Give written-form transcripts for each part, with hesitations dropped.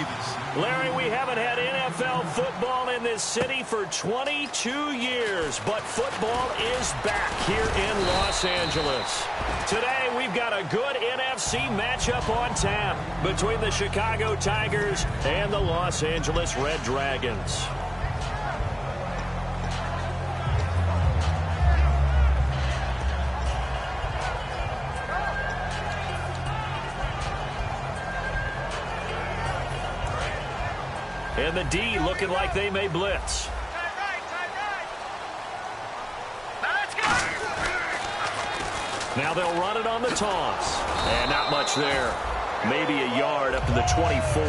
babies. Larry, we haven't had NFL football in this city for 22 years, but football is back here in Los Angeles. Today, we've got a good NFC matchup on tap between the Chicago Tigers and the Los Angeles Red Dragons. And the D looking like they may blitz. Now they'll run it on the toss. And not much there. Maybe a yard up to the 24.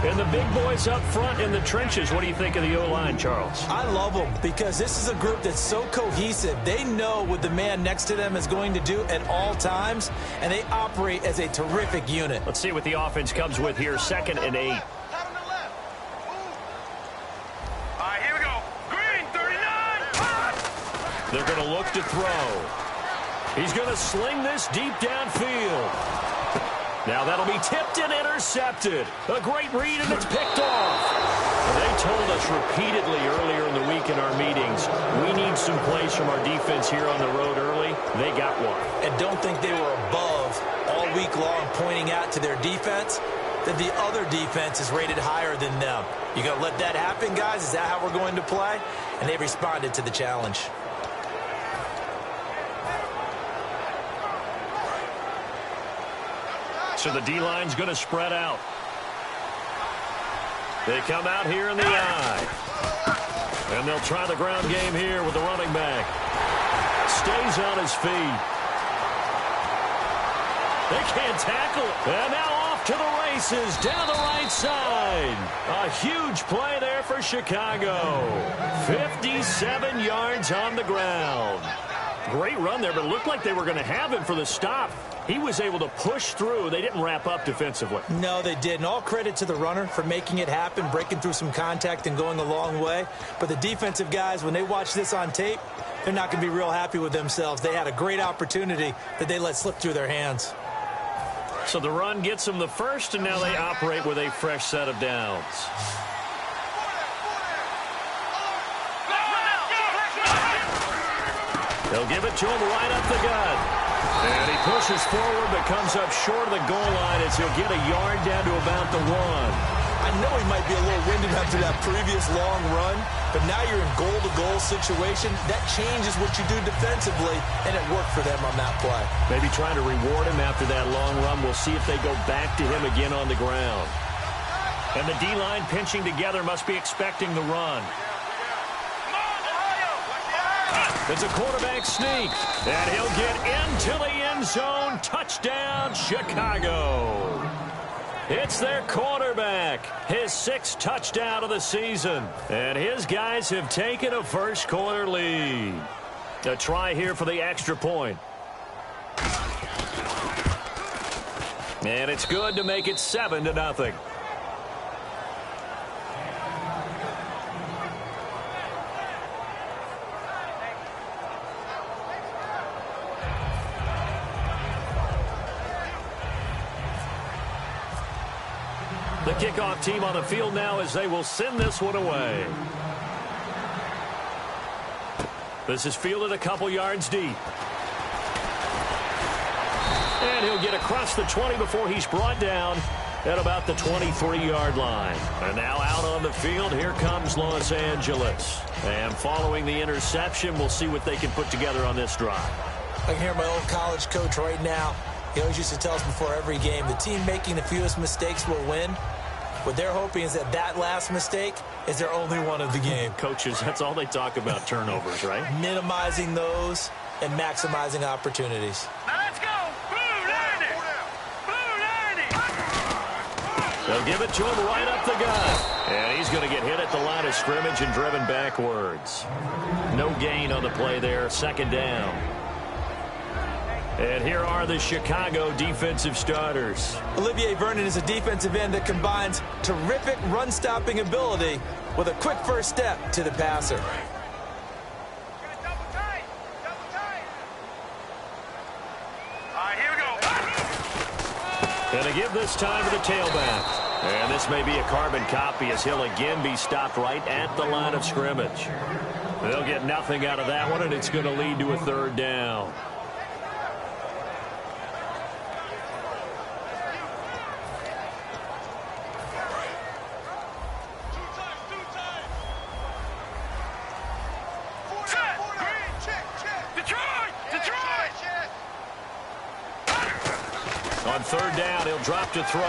And the big boys up front in the trenches. What do you think of the O-line, Charles? I love them because this is a group that's so cohesive. They know what the man next to them is going to do at all times, and they operate as a terrific unit. Let's see what the offense comes with here. 2nd and 8. They're going to look to throw. He's going to sling this deep downfield. Now that'll be tipped and intercepted. A great read, and it's picked off. They told us repeatedly earlier in the week in our meetings, we need some plays from our defense here on the road early. They got one. And don't think they were above all week long pointing out to their defense that the other defense is rated higher than them. You going to let that happen, guys? Is that how we're going to play? And they responded to the challenge. So the D-line's going to spread out. They come out here in the I. And they'll try the ground game here with the running back. Stays on his feet. They can't tackle it. And now off to the races down the right side. A huge play there for Chicago. 57 yards on the ground. Great run there, but it looked like they were going to have him for the stop. He was able to push through. They didn't wrap up defensively. No, they didn't. All credit to the runner for making it happen, breaking through some contact and going a long way. But the defensive guys, when they watch this on tape, they're not going to be real happy with themselves. They had a great opportunity that they let slip through their hands. So the run gets them the first, and now they operate with a fresh set of downs. They'll give it to him right up the gut. And he pushes forward but comes up short of the goal line as he'll get a yard down to about the 1. I know he might be a little winded after that previous long run, but now you're in goal-to-goal situation. That changes what you do defensively, and it worked for them on that play. Maybe trying to reward him after that long run. We'll see if they go back to him again on the ground. And the D-line pinching together must be expecting the run. It's a quarterback sneak, and he'll get into the end zone. Touchdown, Chicago. It's their quarterback, his 6th touchdown of the season, and his guys have taken a first-quarter lead. A try here for the extra point. And it's good to make it 7-0. The kickoff team on the field now as they will send this one away. This is fielded a couple yards deep. And he'll get across the 20 before he's brought down at about the 23-yard line. And now out on the field, here comes Los Angeles. And following the interception, we'll see what they can put together on this drive. I can hear my old college coach right now. He always used to tell us before every game, the team making the fewest mistakes will win. What they're hoping is that that last mistake is their only one of the game. Coaches, that's all they talk about, turnovers, right? Minimizing those and maximizing opportunities. Now let's go. Blue 90. Blue 90. They'll give it to him right up the gut. And he's going to get hit at the line of scrimmage and driven backwards. No gain on the play there. 2nd down. And here are the Chicago defensive starters. Olivier Vernon is a defensive end that combines terrific run-stopping ability with a quick first step to the passer. Double tight. All right, here we go. And to give this time to the tailback. And this may be a carbon copy as he'll again be stopped right at the line of scrimmage. They'll get nothing out of that one, and it's going to lead to a third down. On third down, he'll drop to throw.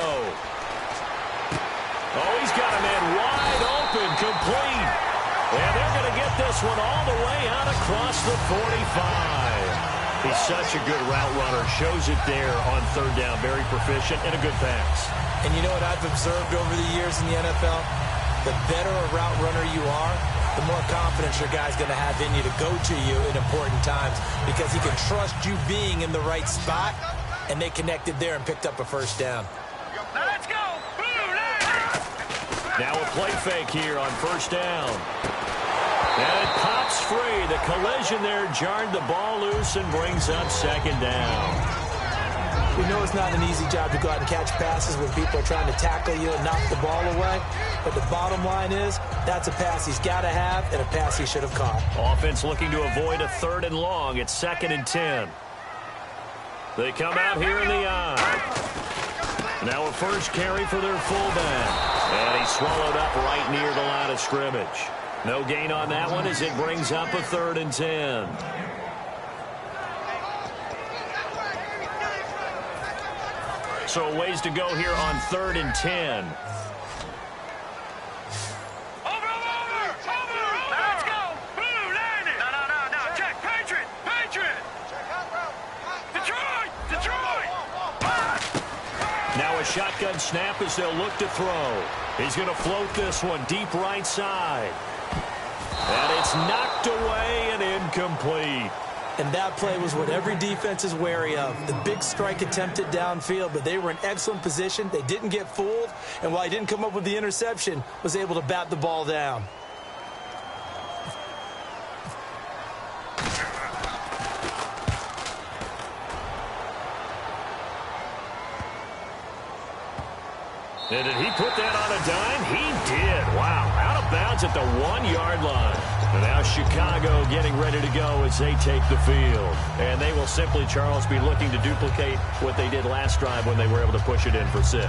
Oh, he's got a man wide open, complete. And they're going to get this one all the way out across the 45. He's such a good route runner. Shows it there on third down. Very proficient and a good pass. And you know what I've observed over the years in the NFL? The better a route runner you are, the more confidence your guy's going to have in you to go to you in important times because he can trust you being in the right spot. And they connected there and picked up a first down. Let's go! Now a play fake here on first down. And it pops free. The collision there jarred the ball loose and brings up second down. We know it's not an easy job to go out and catch passes when people are trying to tackle you and knock the ball away. But the bottom line is, that's a pass he's got to have and a pass he should have caught. Offense looking to avoid a third and long. It's 2nd and 10. They come out here in the eye. Now a first carry for their fullback. And he's swallowed up right near the line of scrimmage. No gain on that one as it brings up a 3rd and 10. So ways to go here on 3rd and 10. Shotgun snap as they'll look to throw. He's going to float this one deep right side. And it's knocked away and incomplete. And that play was what every defense is wary of. The big strike attempted downfield, but they were in excellent position. They didn't get fooled. And while he didn't come up with the interception, was able to bat the ball down. And did he put that on a dime? He did. Wow. Out of bounds at the 1-yard line. And now Chicago getting ready to go as they take the field. And they will simply, Charles, be looking to duplicate what they did last drive when they were able to push it in for 6.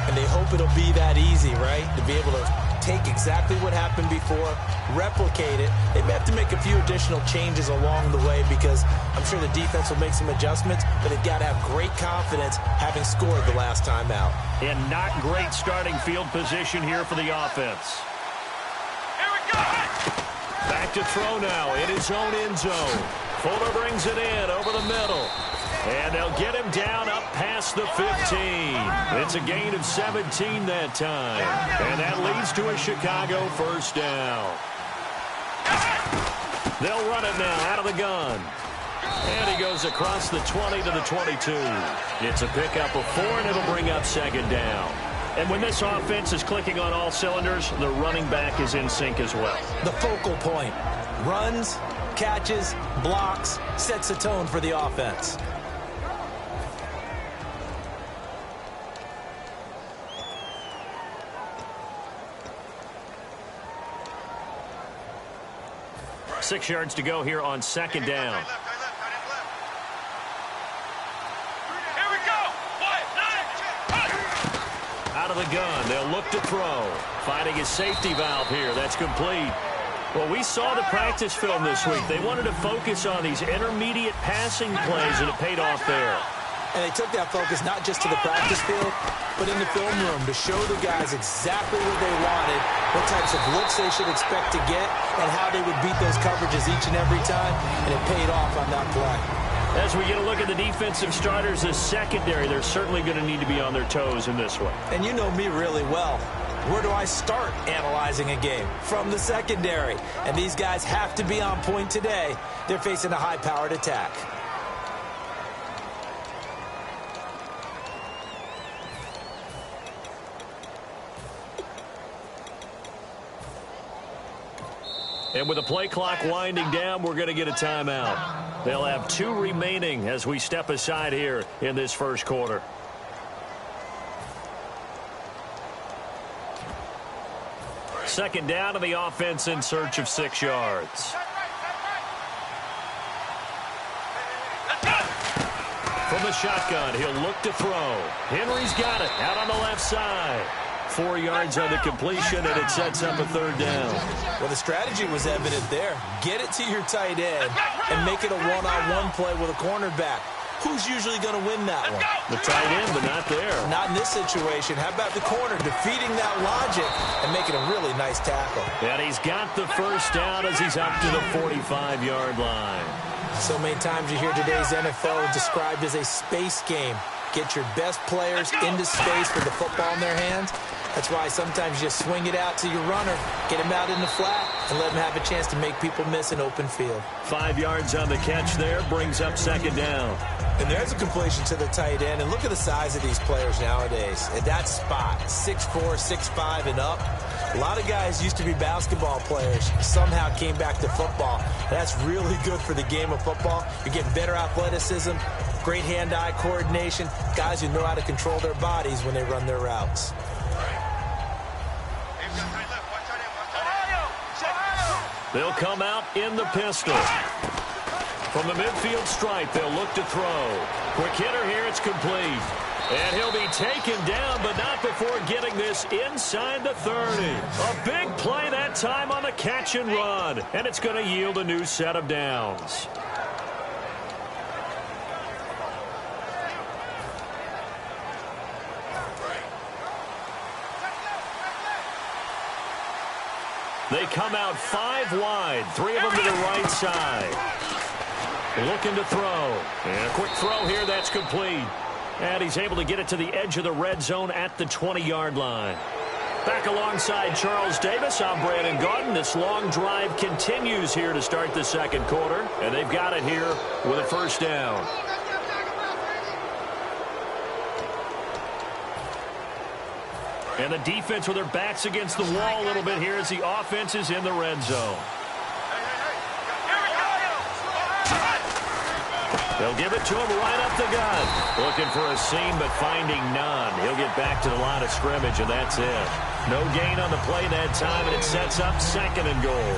And they hope it'll be that easy, right? To be able to take exactly what happened before, replicate it. They may have to make a few additional changes along the way because I'm sure the defense will make some adjustments, but they've got to have great confidence having scored the last time out. And not great starting field position here for the offense. Here we go! Back to throw now in his own end zone. Fuller brings it in over the middle. And they'll get him down up past the 15. It's a gain of 17 that time. And that leads to a Chicago first down. They'll run it now out of the gun. And he goes across the 20 to the 22. It's a pickup of 4, and it'll bring up second down. And when this offense is clicking on all cylinders, the running back is in sync as well. The focal point. Runs, catches, blocks, sets the tone for the offense. Six yards to go here on second down. Here we go! Out of the gun, they'll look to throw. Finding his safety valve here. That's complete. Well, we saw the practice film this week. They wanted to focus on these intermediate passing plays, and it paid off there. And they took that focus not just to the practice field, but in the film room to show the guys exactly what they wanted, what types of looks they should expect to get, and how they would beat those coverages each and every time, and it paid off on that play. As we get a look at the defensive starters, the secondary, they're certainly going to need to be on their toes in this one. And you know me really well. Where do I start analyzing a game? From the secondary. And these guys have to be on point today. They're facing a high-powered attack. And with the play clock winding down, we're going to get a timeout. They'll have 2 remaining as we step aside here in this first quarter. Second down, and the offense in search of 6 yards. From the shotgun, he'll look to throw. Henry's got it out on the left side. 4 yards on the completion, and it sets up a third down. Well, the strategy was evident there. Get it to your tight end and make it a one-on-one play with a cornerback. Who's usually going to win that one? The tight end, but not there. Not in this situation. How about the corner defeating that logic and making a really nice tackle? And he's got the first down as he's up to the 45-yard line. So many times you hear today's NFL described as a space game. Get your best players into space with the football in their hands. That's why sometimes you swing it out to your runner, get him out in the flat, and let him have a chance to make people miss an open field. 5 yards on the catch there, brings up second down. And there's a completion to the tight end. And look at the size of these players nowadays. At that spot, 6'4", 6'5", and up. A lot of guys used to be basketball players, somehow came back to football. And that's really good for the game of football. You're getting better athleticism, great hand-eye coordination, guys who know how to control their bodies when they run their routes. They'll come out in the pistol. From the midfield stripe, they'll look to throw. Quick hitter here, it's complete. And he'll be taken down, but not before getting this inside the 30. A big play that time on the catch and run. And it's going to yield a new set of downs. They come out 5 wide, 3 of them to the right side. Looking to throw. And a quick throw here, that's complete. And he's able to get it to the edge of the red zone at the 20-yard line. Back alongside Charles Davis, I'm Brandon Gaudin. This long drive continues here to start the second quarter. And they've got it here with a first down. And the defense with their backs against the wall a little bit here as the offense is in the red zone. They'll give it to him right up the gut. Looking for a seam, but finding none. He'll get back to the line of scrimmage, and that's it. No gain on the play that time, and it sets up second and goal.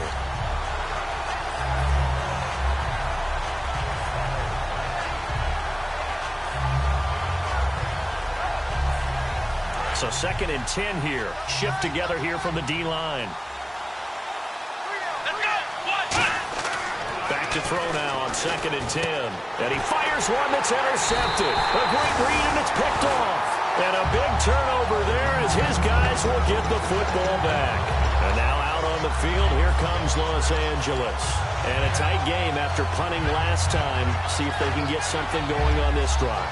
So 2nd and 10 here. Shift together here from the D-line. Back to throw now on 2nd and 10. And he fires one that's intercepted. A great read, and it's picked off. And a big turnover there as his guys will get the football back. And now out on the field, here comes Los Angeles. And a tight game after punting last time. See if they can get something going on this drive.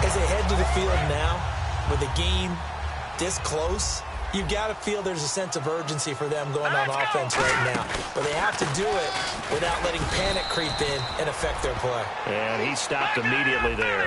As they head to the field now, with the game this close, you've got to feel there's a sense of urgency for them going on offense right now. But they have to do it without letting panic creep in and affect their play. And he stopped immediately there.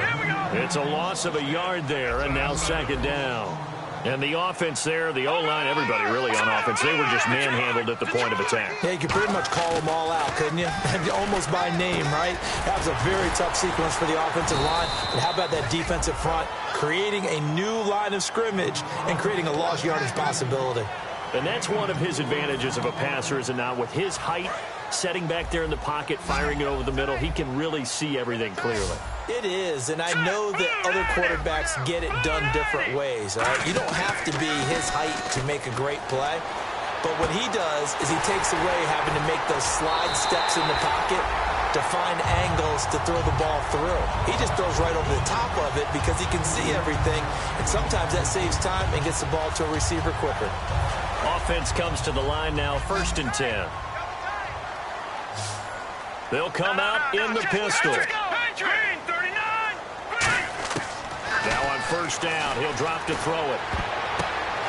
It's a loss of a yard there, and now second down. And the offense there, the O-line, everybody really on offense, they were just manhandled at the point of attack. Yeah, you could pretty much call them all out, couldn't you? Almost by name, right? That was a very tough sequence for the offensive line. And how about that defensive front creating a new line of scrimmage and creating a lost yardage possibility? And that's one of his advantages of a passer, is it not? With his height, setting back there in the pocket, firing it over the middle, he can really see everything clearly. It is, and I know that other quarterbacks get it done different ways. All right? You don't have to be his height to make a great play, but what he does is he takes away having to make those slide steps in the pocket to find angles to throw the ball through. He just throws right over the top of it because he can see everything, and sometimes that saves time and gets the ball to a receiver quicker. Offense comes to the line now, 1st and 10. They'll come out in the pistol. Now on 1st down, he'll drop to throw it.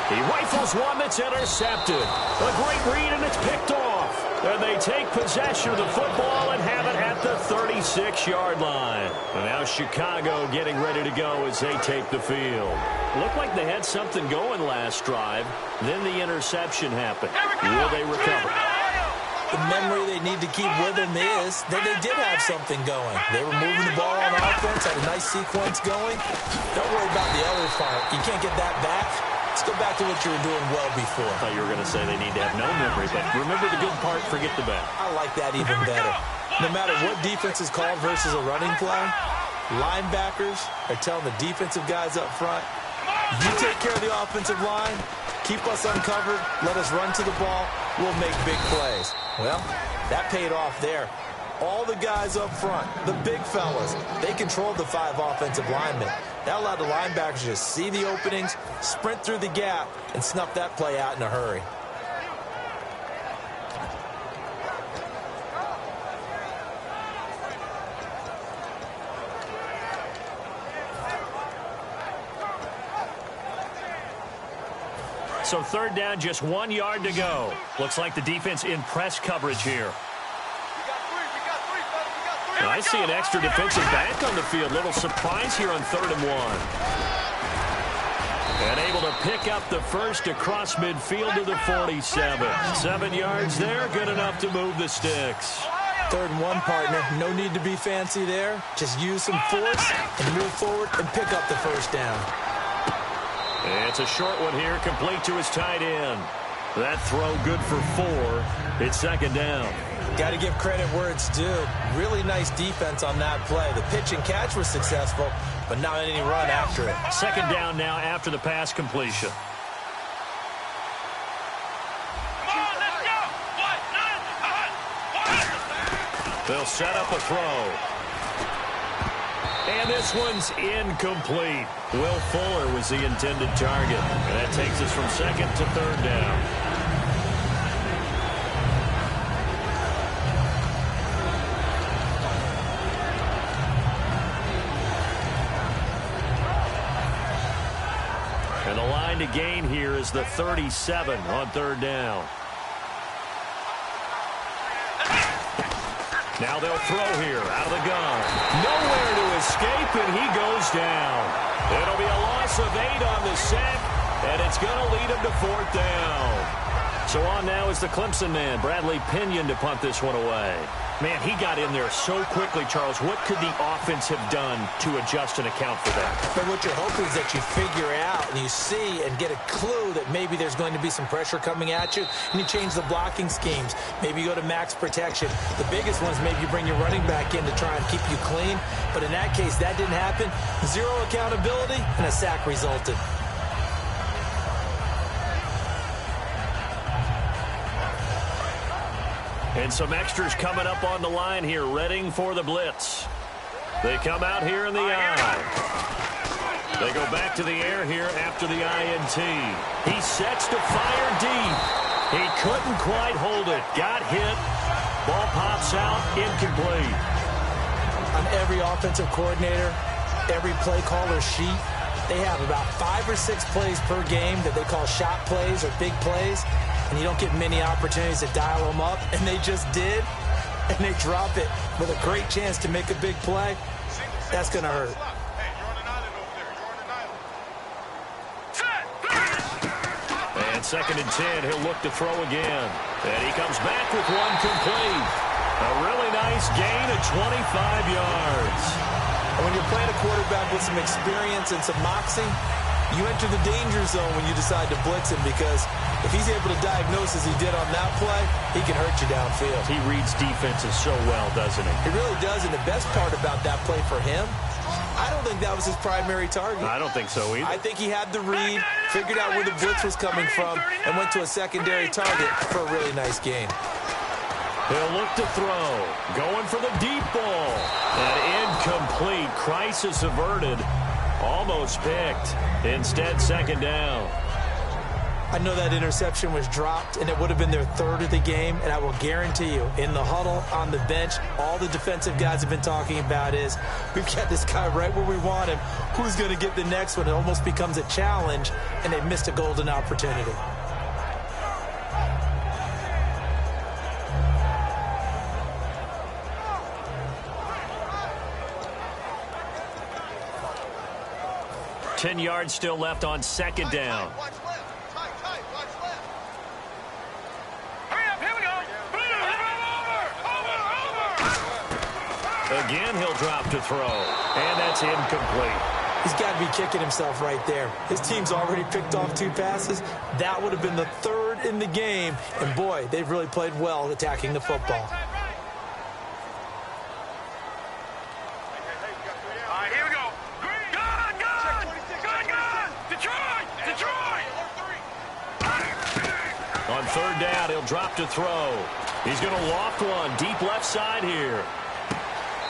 He rifles one that's intercepted. A great read, and it's picked off. And they take possession of the football and have it at the 36-yard line. And now Chicago getting ready to go as they take the field. Looked like they had something going last drive. Then the interception happened. Will they recover? The memory they need to keep with them is that they did have something going. They were moving the ball on offense, had a nice sequence going. Don't worry about the other part. You can't get that back. Let's go back to what you were doing well before. I thought you were going to say they need to have no memory, but remember the good part, forget the bad. I like that even better. No matter what defense is called versus a running play, linebackers are telling the defensive guys up front, you take care of the offensive line, keep us uncovered, let us run to the ball, we'll make big plays. Well, that paid off there. All the guys up front, the big fellas, they controlled the 5 offensive linemen. That allowed the linebackers to just see the openings, sprint through the gap, and snuff that play out in a hurry. So third down, just 1 yard to go. Looks like the defense in press coverage here. I see an extra defensive back on the field. Little surprise here on 3rd and 1. And able to pick up the first across midfield to the 47. 7 yards there, good enough to move the sticks. 3rd and 1, partner. No need to be fancy there. Just use some force and move forward and pick up the first down. It's a short one here, complete to his tight end. That throw good for 4. It's 2nd down. Got to give credit where it's due. Really nice defense on that play. The pitch and catch was successful, but not any run after it. 2nd down now after the pass completion. They'll set up a throw. And this one's incomplete. Will Fuller was the intended target. And that takes us from 2nd to 3rd down. And the line to gain here is the 37 on 3rd down. Now they'll throw here out of the gun. Nowhere to escape, and he goes down. It'll be a loss of 8 on the sack, and it's going to lead him to 4th down. So on now is the Clemson man, Bradley Pinion, to punt this one away. Man, he got in there so quickly, Charles. What could the offense have done to adjust and account for that? But what you're hoping is that you figure out and you see and get a clue that maybe there's going to be some pressure coming at you, and you change the blocking schemes. Maybe you go to max protection. The biggest ones, maybe you bring your running back in to try and keep you clean. But in that case, that didn't happen. 0 accountability, and a sack resulted. And some extras coming up on the line here, readying for the blitz. They come out here in the I. They go back to the air here after the INT. He sets to fire deep. He couldn't quite hold it. Got hit. Ball pops out, incomplete. On every offensive coordinator, every play caller sheet, they have about 5 or 6 plays per game that they call shot plays or big plays. And you don't get many opportunities to dial them up, and they just did, and they drop it with a great chance to make a big play. That's going to hurt. And 2nd and 10, he'll look to throw again. And he comes back with one complete. A really nice gain of 25 yards. And when you're playing a quarterback with some experience and some moxie, you enter the danger zone when you decide to blitz him, because if he's able to diagnose as he did on that play, he can hurt you downfield. He reads defenses so well, doesn't he? He really does, and the best part about that play for him, I don't think that was his primary target. I don't think so either. I think he had the read, figured out where the blitz was coming from, and went to a secondary target for a really nice gain. He'll look to throw. Going for the deep ball. And incomplete. Crisis averted. Almost picked. Instead, 2nd down. I know that interception was dropped, and it would have been their 3rd of the game, and I will guarantee you, in the huddle, on the bench, all the defensive guys have been talking about is, we've got this guy right where we want him. Who's going to get the next one? It almost becomes a challenge, and they missed a golden opportunity. Ten yards still left on 2nd down. Again, he'll drop to throw. And that's incomplete. He's got to be kicking himself right there. His team's already picked off 2 passes. That would have been the 3rd in the game. And, boy, they've really played well attacking the football. All right, here we go. Gun! Detroit! On 3rd down, he'll drop to throw. He's going to loft one deep left side here.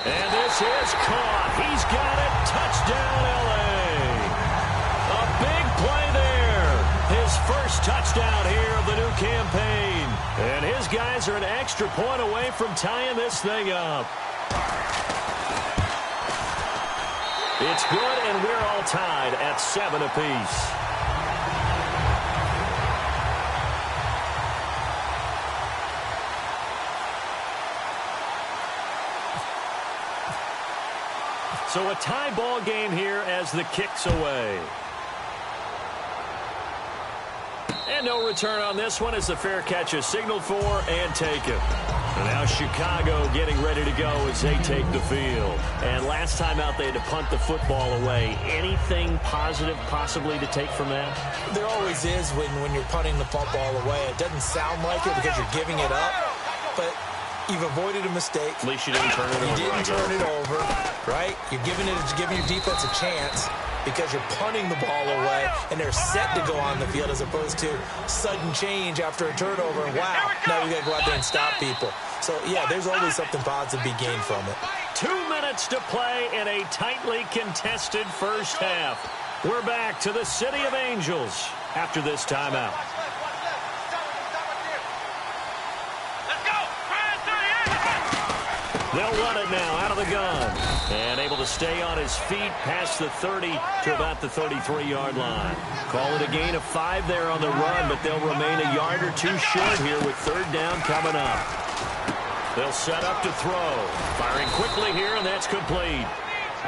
And this is caught. He's got it. Touchdown, L.A. A big play there. His first touchdown here of the new campaign. And his guys are an extra point away from tying this thing up. It's good, and we're all tied at 7 apiece. So a tie ball game here as the kick's away. And no return on this one as the fair catch is signaled for and taken. And now Chicago getting ready to go as they take the field. And last time out they had to punt the football away. Anything positive possibly to take from that? There always is when you're punting the football away. It doesn't sound like it because you're giving it up, but you've avoided a mistake. At least you didn't turn it over. You didn't turn it over, right? You're giving your defense a chance because you're punting the ball away, and they're set to go on the field as opposed to sudden change after a turnover. Wow, now we got to go out there and stop people. So, yeah, there's always something positive to be gained from it. 2 minutes to play in a tightly contested first half. We're back to the City of Angels after this timeout. They'll run it now out of the gun. And able to stay on his feet past the 30 to about the 33-yard line. Call it a gain of 5 there on the run, but they'll remain a yard or 2 short here with 3rd down coming up. They'll set up to throw. Firing quickly here, and that's complete.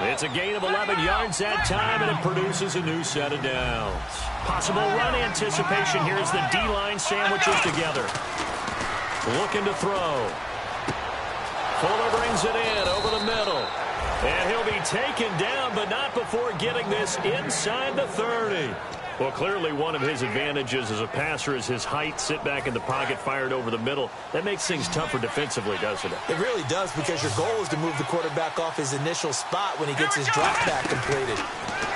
It's a gain of 11 yards that time, and it produces a new set of downs. Possible run anticipation here as the D-line sandwiches together. Looking to throw. Fuller brings it in over the middle. And he'll be taken down, but not before getting this inside the 30. Well, clearly one of his advantages as a passer is his height. Sit back in the pocket, fired over the middle. That makes things tougher defensively, doesn't it? It really does, because your goal is to move the quarterback off his initial spot when he gets his drop back completed.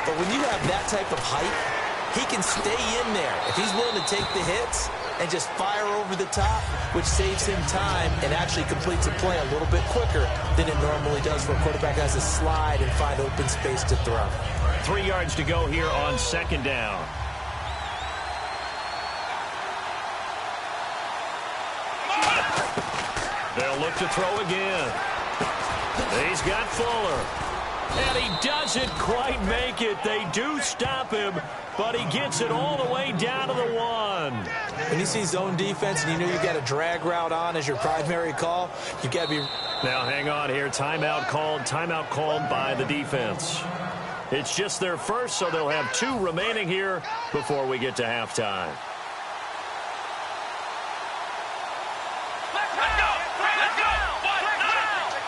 But when you have that type of height, he can stay in there. If he's willing to take the hits and just fire over the top, which saves him time and actually completes a play a little bit quicker than it normally does where a quarterback has to slide and find open space to throw. 3 yards to go here on 2nd down. They'll look to throw again. He's got Fuller. And he doesn't quite make it. They do stop him, but he gets it all the way down to the 1. When you see zone defense and you know you've got a drag route on as your primary call, you've got to be... Now, hang on here. Timeout called by the defense. It's just their first, so they'll have 2 remaining here before we get to halftime.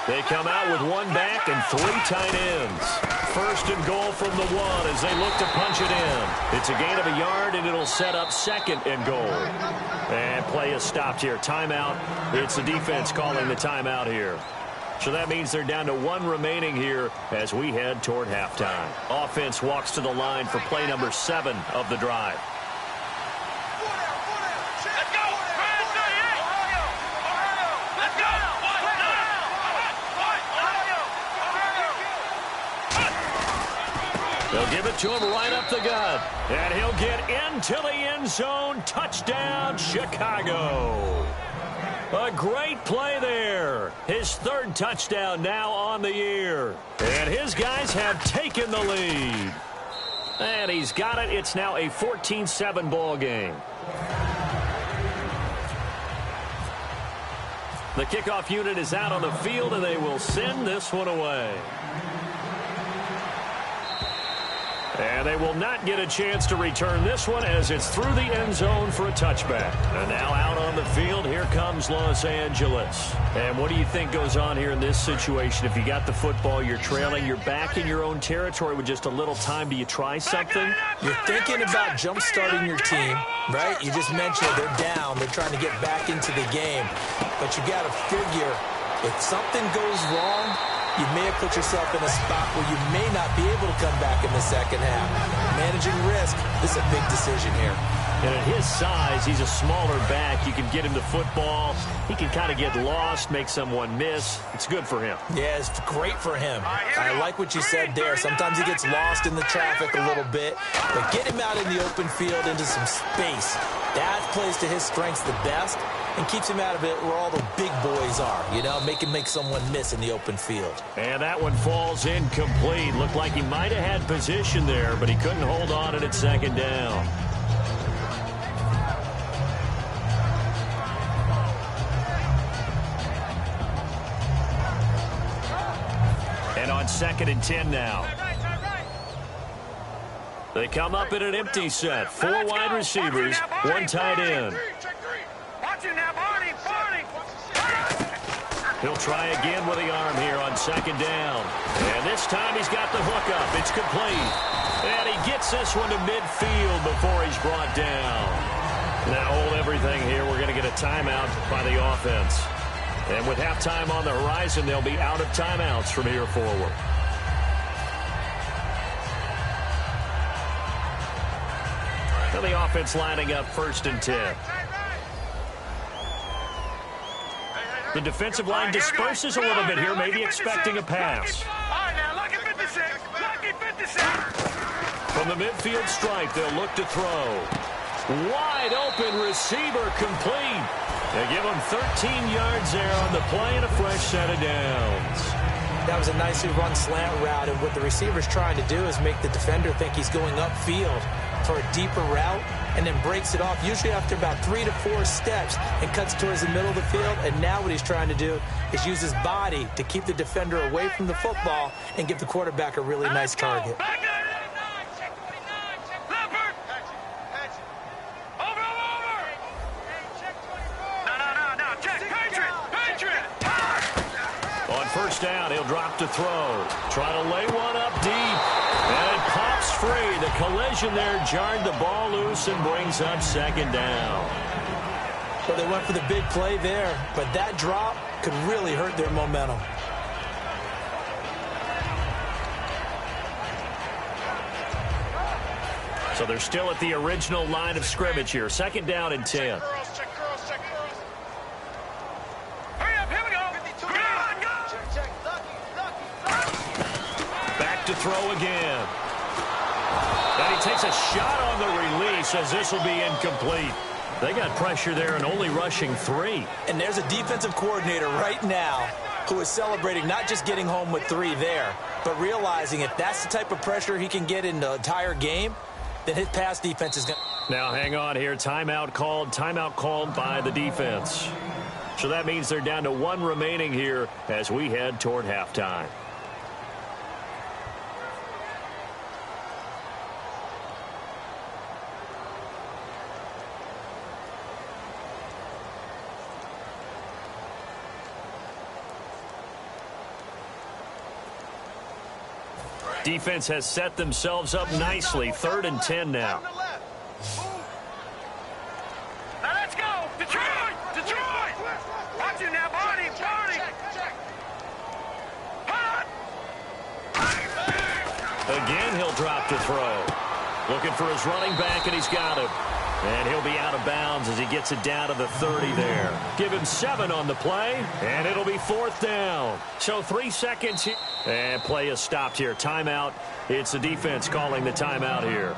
They come out with 1 back and 3 tight ends. 1st and goal from the 1 as they look to punch it in. It's a gain of a yard, and it'll set up 2nd and goal. And play is stopped here. Timeout. It's the defense calling the timeout here. So that means they're down to 1 remaining here as we head toward halftime. Offense walks to the line for play number 7 of the drive. They'll give it to him right up the gut. And he'll get into the end zone. Touchdown, Chicago. A great play there. His 3rd touchdown now on the year. And his guys have taken the lead. And he's got it. It's now a 14-7 ball game. The kickoff unit is out on the field, and they will send this one away. And they will not get a chance to return this one as it's through the end zone for a touchback. And now out on the field, here comes Los Angeles. And what do you think goes on here in this situation? If you got the football, you're trailing, you're back in your own territory with just a little time. Do you try something? You're thinking about jump-starting your team, right? You just mentioned they're down. They're trying to get back into the game. But you got to figure, if something goes wrong, you may have put yourself in a spot where you may not be able to come back in the second half. Managing risk, this is a big decision here. And at his size, he's a smaller back. You can get him the football. He can kind of get lost, make someone miss. It's good for him. Yeah, it's great for him. I like what you said there. Sometimes he gets lost in the traffic a little bit, but get him out in the open field into some space. That plays to his strengths the best and keeps him out of it where all the big boys are, you know, make someone miss in the open field. And that one falls incomplete. Looked like he might have had position there, but he couldn't hold on at second down. And on 2nd and 10 now. They come up in an empty set. 4 wide receivers, 1 tight end. He'll try again with the arm here on 2nd down. And this time he's got the hook up. It's complete. And he gets this one to midfield before he's brought down. Now hold everything here. We're going to get a timeout by the offense. And with halftime on the horizon, they'll be out of timeouts from here forward. And the offense lining up 1st and 10. The defensive line disperses a little bit here, maybe expecting a pass. From the midfield stripe, they'll look to throw. Wide open receiver complete. They give him 13 yards there on the play and a fresh set of downs. That was a nicely run slant route, and what the receiver's trying to do is make the defender think he's going upfield for a deeper route, and then breaks it off, usually after about 3 to 4 steps, and cuts towards the middle of the field. And now what he's trying to do is use his body to keep the defender away from the football and give the quarterback a really nice target. On 1st down, he'll drop to throw. Try to lay one up deep. And it pops free. The collision there jarred the ball loose and brings up 2nd down. Well, they went for the big play there, but that drop could really hurt their momentum. So they're still at the original line of scrimmage here. 2nd down and 10. To throw again. And he takes a shot on the release as this will be incomplete. They got pressure there and only rushing 3. And there's a defensive coordinator right now who is celebrating not just getting home with 3 there, but realizing if that's the type of pressure he can get in the entire game, then his pass defense is going to... Now hang on here. Timeout called by the defense. So that means they're down to 1 remaining here as we head toward halftime. Defense has set themselves up nicely. 3rd and 10 now. Now let's go. Detroit! Detroit! Watch you now, Barney! Barney! Again, he'll drop to throw. Looking for his running back, and he's got him. And he'll be out of bounds as he gets it down to the 30 there. Give him 7 on the play, and it'll be 4th down. So 3 seconds here. And play is stopped here. Timeout. It's the defense calling the timeout here.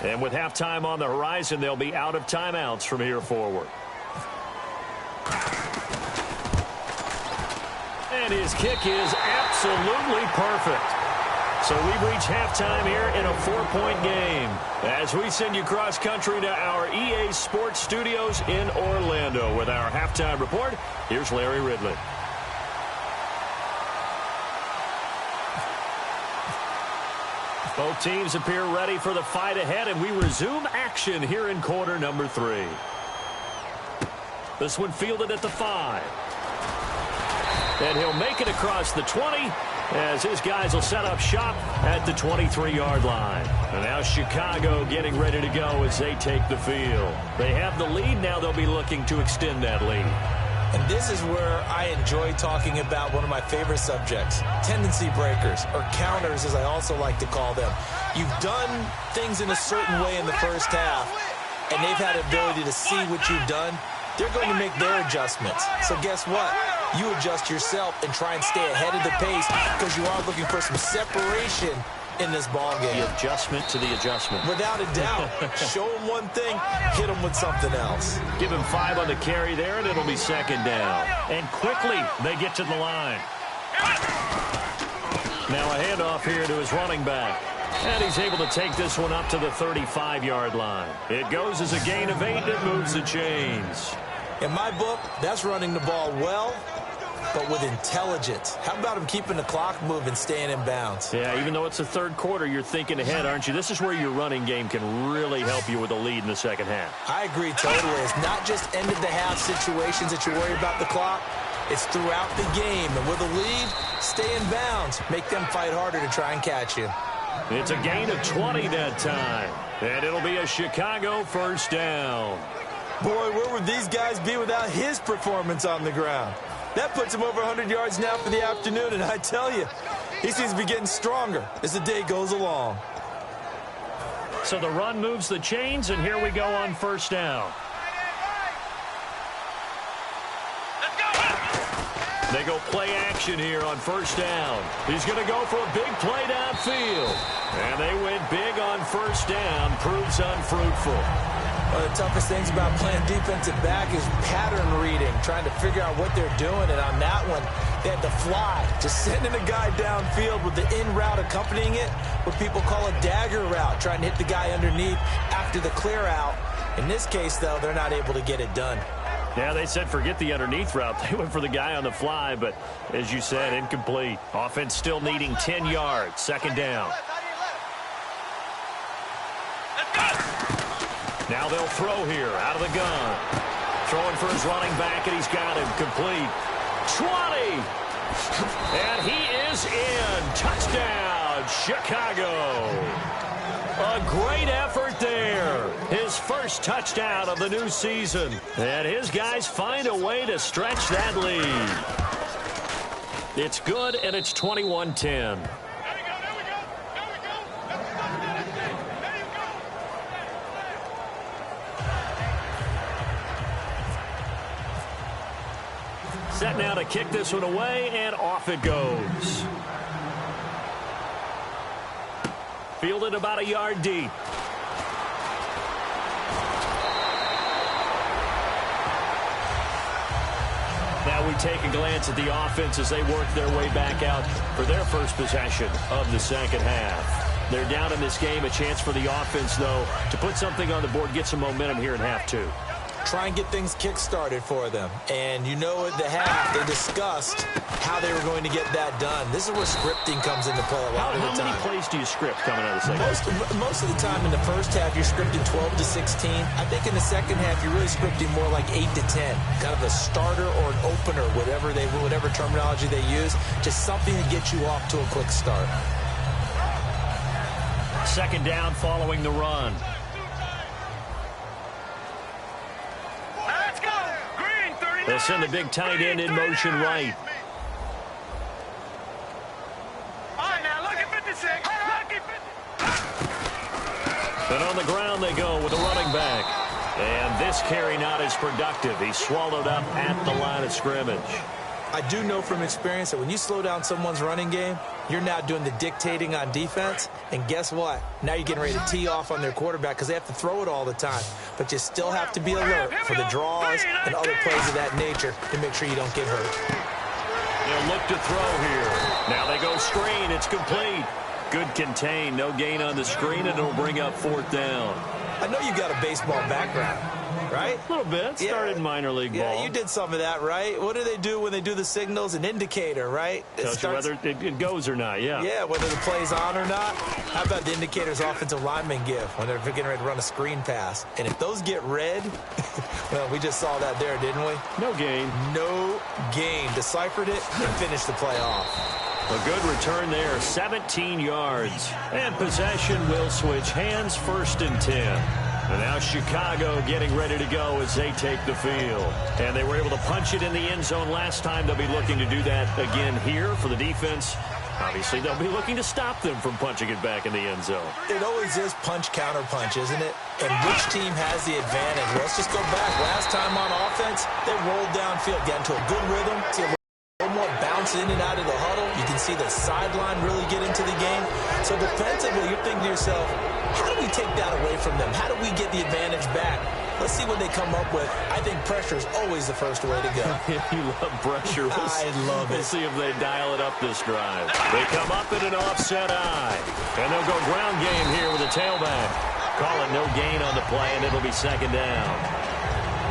And with halftime on the horizon, they'll be out of timeouts from here forward. And his kick is absolutely perfect. So we've reached halftime here in a 4-point game. As we send you cross-country to our EA Sports Studios in Orlando with our halftime report, here's Larry Ridley. Both teams appear ready for the fight ahead, and we resume action here in quarter number 3. This one fielded at the 5. And he'll make it across the 20 as his guys will set up shop at the 23-yard line. And now Chicago getting ready to go as they take the field. They have the lead. Now they'll be looking to extend that lead. And this is where I enjoy talking about one of my favorite subjects, tendency breakers, or counters as I also like to call them. You've done things in a certain way in the first half, and they've had the ability to see what you've done. They're going to make their adjustments. So guess what? You adjust yourself and try and stay ahead of the pace because you are looking for some separation in this ball game. The adjustment to the adjustment. Without a doubt. Show them one thing, hit them with something else. Give him 5 on the carry there, and it'll be second down. And quickly, they get to the line. Now a handoff here to his running back. And he's able to take this one up to the 35-yard line. It goes as a gain of 8, and it moves the chains. In my book, that's running the ball well, but with intelligence. How about him keeping the clock moving, staying in bounds? Yeah, even though it's the third quarter, you're thinking ahead, aren't you? This is where your running game can really help you with a lead in the second half. I agree totally. It's not just end-of-the-half situations that you worry about the clock. It's throughout the game. And with a lead, stay in bounds. Make them fight harder to try and catch you. It's a gain of 20 that time. And it'll be a Chicago first down. Boy, where would these guys be without his performance on the ground? That puts him over 100 yards now for the afternoon, and I tell you, he seems to be getting stronger as the day goes along. So the run moves the chains, and here we go on first down. They go play action here on first down. He's going to go for a big play downfield. And they went big on first down. Proves unfruitful. One of the toughest things about playing defensive back is pattern reading, trying to figure out what they're doing. And on that one, they had to fly, just sending a guy downfield with the in route accompanying it, what people call a dagger route, trying to hit the guy underneath after the clear out. In this case, though, they're not able to get it done. Yeah, they said forget the underneath route. They went for the guy on the fly, but as you said, incomplete. Offense still needing 10 yards. Second down. Now they'll throw here out of the gun. Throwing for his running back, and he's got him complete. 20! And he is in. Touchdown, Chicago. A great effort there. His first touchdown of the new season. And his guys find a way to stretch that lead. It's good, and it's 21-10. Set now to kick this one away, and off it goes. Fielded about a yard deep. Now we take a glance at the offense as they work their way back out for their first possession of the second half. They're down in this game. A chance for the offense, though, to put something on the board, get some momentum here in half two. Try and get things kick-started for them. And you know at the half, they discussed how they were going to get that done. This is where scripting comes into play a lot of the time. How many plays do you script coming out of the second half? Most of the time in the first half, you're scripting 12 to 16. I think in the second half, you're really scripting more like 8 to 10. Kind of a starter or an opener, whatever terminology they use. Just something to get you off to a quick start. Second down following the run. They'll send the big tight end in motion right. And on the ground they go with a running back. And this carry not as productive. He's swallowed up at the line of scrimmage. I do know from experience that when you slow down someone's running game, you're now doing the dictating on defense. And guess what? Now you're getting ready to tee off on their quarterback because they have to throw it all the time. But you still have to be alert for the draws and other plays of that nature to make sure you don't get hurt. They'll look to throw here. Now they go screen. It's complete. Good contain. No gain on the screen, and it'll bring up fourth down. I know you've got a baseball background. right? A little bit. Started in minor league ball. Yeah, you did some of that, right? What do they do when they do the signals? An indicator, right? Tells you whether it goes or not, yeah. Yeah, whether the play's on or not. How about the indicators offensive linemen give when they're getting ready to run a screen pass? And if those get red, well, we just saw that there, didn't we? No gain. No gain. Deciphered it and finished the play off. A good return there, 17 yards. And possession will switch hands, 1st and 10. And now Chicago getting ready to go as they take the field. And they were able to punch it in the end zone last time. They'll be looking to do that again here for the defense. Obviously, they'll be looking to stop them from punching it back in the end zone. It always is punch-counter-punch, isn't it? And which team has the advantage? Well, let's just go back. Last time on offense, they rolled downfield, got into a good rhythm, see a little more bounce in and out of the huddle. You can see the sideline really get into the game. So defensively, you're thinking to yourself, how do we take that away from them? How do we get the advantage back? Let's see what they come up with. I think pressure is always the first way to go. You love pressure. I love it. We'll see if they dial it up this drive. They come up in an offset eye. And they'll go ground game here with a tailback. Call it no gain on the play, and it'll be 2nd down.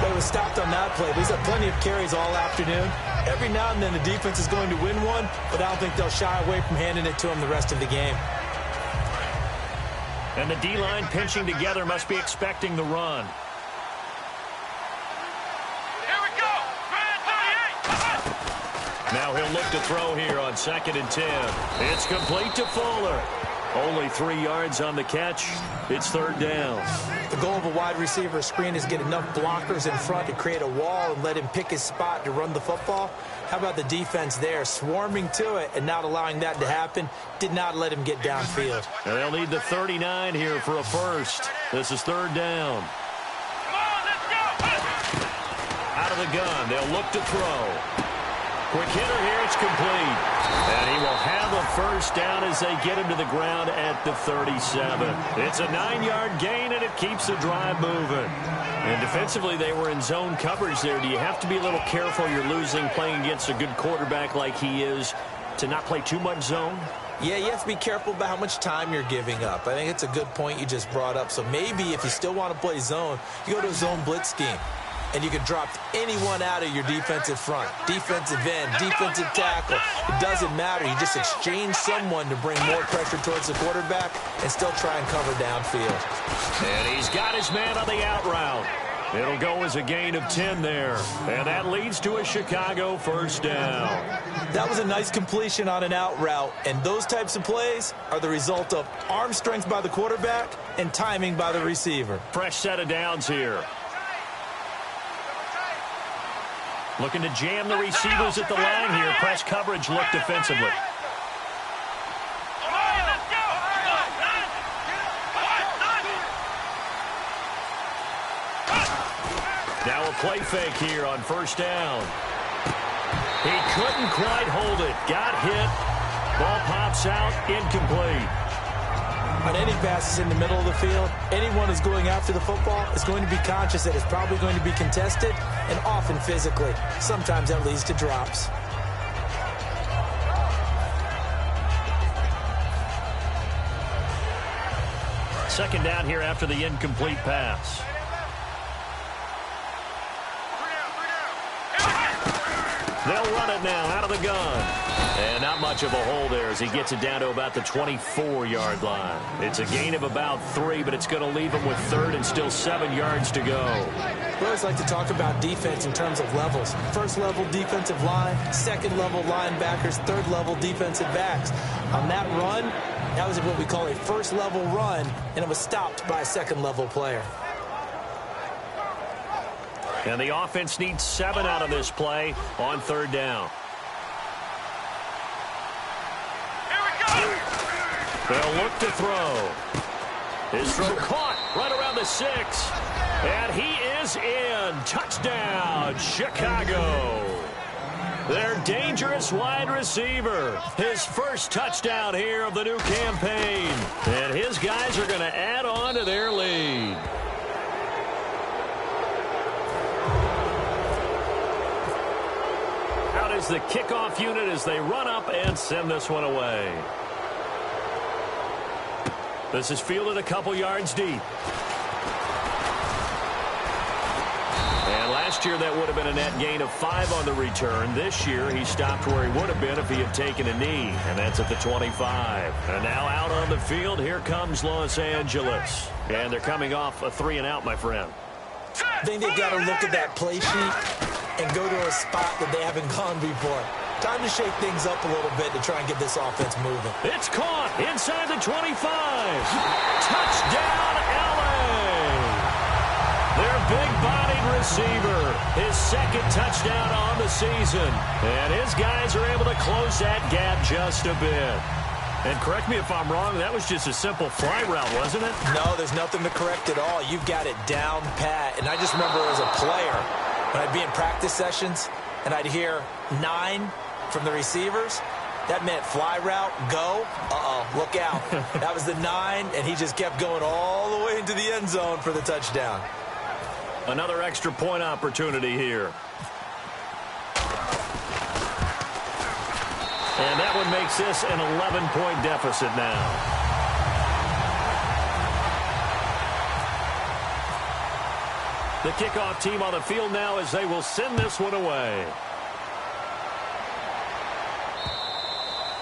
They were stopped on that play. He's had plenty of carries all afternoon. Every now and then the defense is going to win one, but I don't think they'll shy away from handing it to him the rest of the game. And the D-line pinching together must be expecting the run. Here we go. 38. Now he'll look to throw here on 2nd and 10. It's complete to Fuller. Only 3 yards on the catch. It's 3rd down. The goal of a wide receiver screen is get enough blockers in front to create a wall and let him pick his spot to run the football. How about the defense there, swarming to it and not allowing that to happen? Did not let him get downfield. And they'll need the 39 here for a first. This is 3rd down. Come on, let's go. Out of the gun, they'll look to throw. Quick hitter here, it's complete. And he will have a first down as they get him to the ground at the 37. It's a 9-yard gain, and it keeps the drive moving. And defensively, they were in zone coverage there. Do you have to be a little careful? You're losing playing against a good quarterback like he is to not play too much zone? Yeah, you have to be careful about how much time you're giving up. I think it's a good point you just brought up. So maybe if you still want to play zone, you go to a zone blitz scheme. And you can drop anyone out of your defensive front. Defensive end, defensive tackle. It doesn't matter. You just exchange someone to bring more pressure towards the quarterback and still try and cover downfield. And he's got his man on the out route. It'll go as a gain of 10 there. And that leads to a Chicago first down. That was a nice completion on an out route. And those types of plays are the result of arm strength by the quarterback and timing by the receiver. Fresh set of downs here. Looking to jam the receivers at the line here. Press coverage look defensively. Come on, let's go. Now a play fake here on first down. He couldn't quite hold it. Got hit. Ball pops out. Incomplete. On any passes in the middle of the field, anyone who's going after the football is going to be conscious that it's probably going to be contested and often physically. Sometimes that leads to drops. Second down here after the incomplete pass. They'll run it now out of the gun. And not much of a hole there as he gets it down to about the 24-yard line. It's a gain of about 3, but it's going to leave him with 3rd and still 7 yards to go. We always like to talk about defense in terms of levels. First level defensive line, second level linebackers, third level defensive backs. On that run, that was what we call a first level run, and it was stopped by a second level player. And the offense needs 7 out of this play on 3rd down. They'll look to throw. His throw caught right around the 6. And he is in. Touchdown, Chicago. Their dangerous wide receiver. His first touchdown here of the new campaign. And his guys are going to add on to their lead. Out is the kickoff unit as they run up and send this one away. This is fielded a couple yards deep. Last year, that would have been a net gain of 5 on the return. This year, he stopped where he would have been if he had taken a knee, and that's at the 25. And now out on the field, here comes Los Angeles. And they're coming off a 3-and-out, my friend. I think they've got to look at that play sheet and go to a spot that they haven't gone before. Time to shake things up a little bit to try and get this offense moving. It's caught inside the 25. Touchdown, L.A. Their big-bodied receiver, his second touchdown on the season. And his guys are able to close that gap just a bit. And correct me if I'm wrong, that was just a simple fly route, wasn't it? No, there's nothing to correct at all. You've got it down pat. And I just remember as a player, when I'd be in practice sessions and I'd hear 9 from the receivers, that meant fly route, go, look out. That was the 9, and he just kept going all the way into the end zone for the touchdown. Another extra point opportunity here. And that one makes this an 11-point deficit now. The kickoff team on the field now as they will send this one away.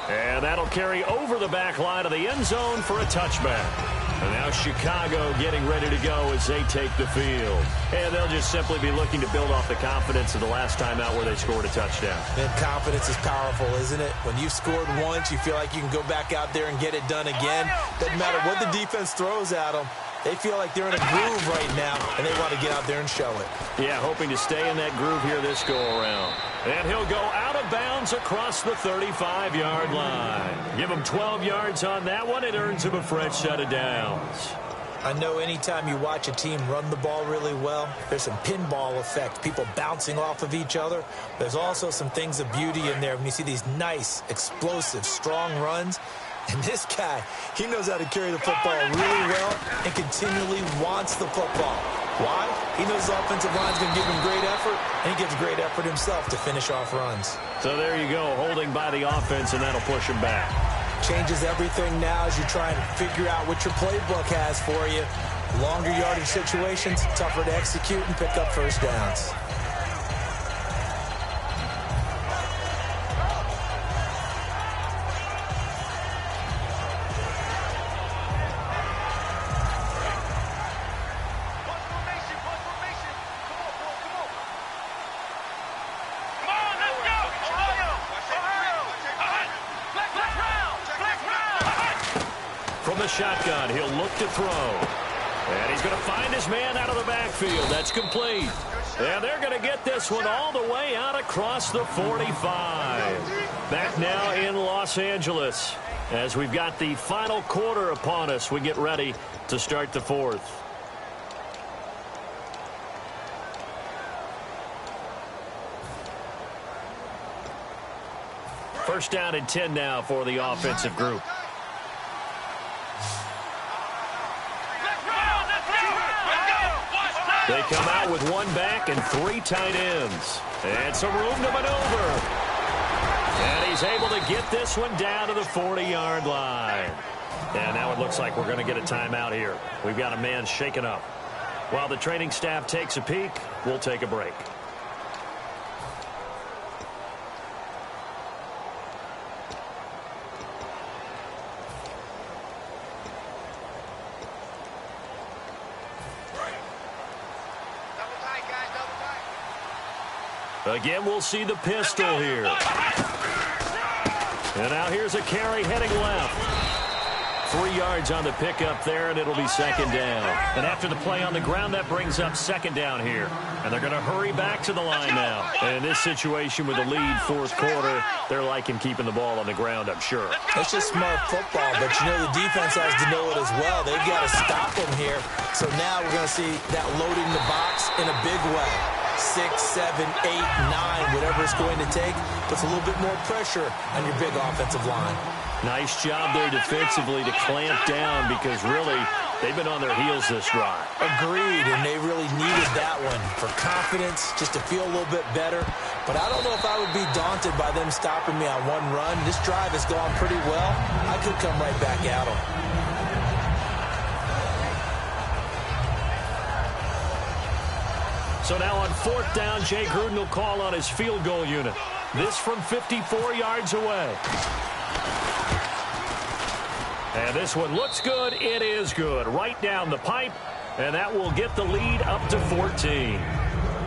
And that'll carry over the back line of the end zone for a touchback. And now Chicago getting ready to go as they take the field. And they'll just simply be looking to build off the confidence of the last time out where they scored a touchdown. And confidence is powerful, isn't it? When you've scored once, you feel like you can go back out there and get it done again. Doesn't matter what the defense throws at them. They feel like they're in a groove right now, and they want to get out there and show it. Yeah, hoping to stay in that groove here this go-around. And he'll go out of bounds across the 35-yard line. Give him 12 yards on that one. It earns him a fresh set of downs. I know anytime you watch a team run the ball really well, there's some pinball effect, people bouncing off of each other. There's also some things of beauty in there when you see these nice, explosive, strong runs. And this guy, he knows how to carry the football really well and continually wants the football. Why? He knows his offensive line's going to give him great effort, and he gives great effort himself to finish off runs. So there you go, holding by the offense, and that'll push him back. Changes everything now as you try and figure out what your playbook has for you. Longer yardage situations, tougher to execute and pick up first downs. Shotgun, he'll look to throw. And he's going to find his man out of the backfield. That's complete. And they're going to get this one all the way out across the 45. Back now in Los Angeles as we've got the final quarter upon us. We get ready to start the fourth. First down and 10 now for the offensive group. They come out with one back and 3 tight ends. And some room to maneuver. And he's able to get this one down to the 40-yard line. And now it looks like we're going to get a timeout here. We've got a man shaken up. While the training staff takes a peek, we'll take a break. Again, we'll see the pistol here. And now here's a carry heading left. 3 yards on the pickup there, and it'll be second down. And after the play on the ground, that brings up second down here. And they're going to hurry back to the line now. And in this situation with the lead fourth quarter, they're liking keeping the ball on the ground, I'm sure. It's just smart football, but you know the defense has to know it as well. They've got to stop them here. So now we're going to see that loading the box in a big way. 6, 7, 8, 9, whatever it's going to take, puts a little bit more pressure on your big offensive line. Nice job there defensively to clamp down because really they've been on their heels this drive. Agreed, and they really needed that one for confidence, just to feel a little bit better. But I don't know if I would be daunted by them stopping me on one run. This drive has gone pretty well. I could come right back at them. So now on 4th down, Jay Gruden will call on his field goal unit. This from 54 yards away. And this one looks good. It is good. Right down the pipe. And that will get the lead up to 14.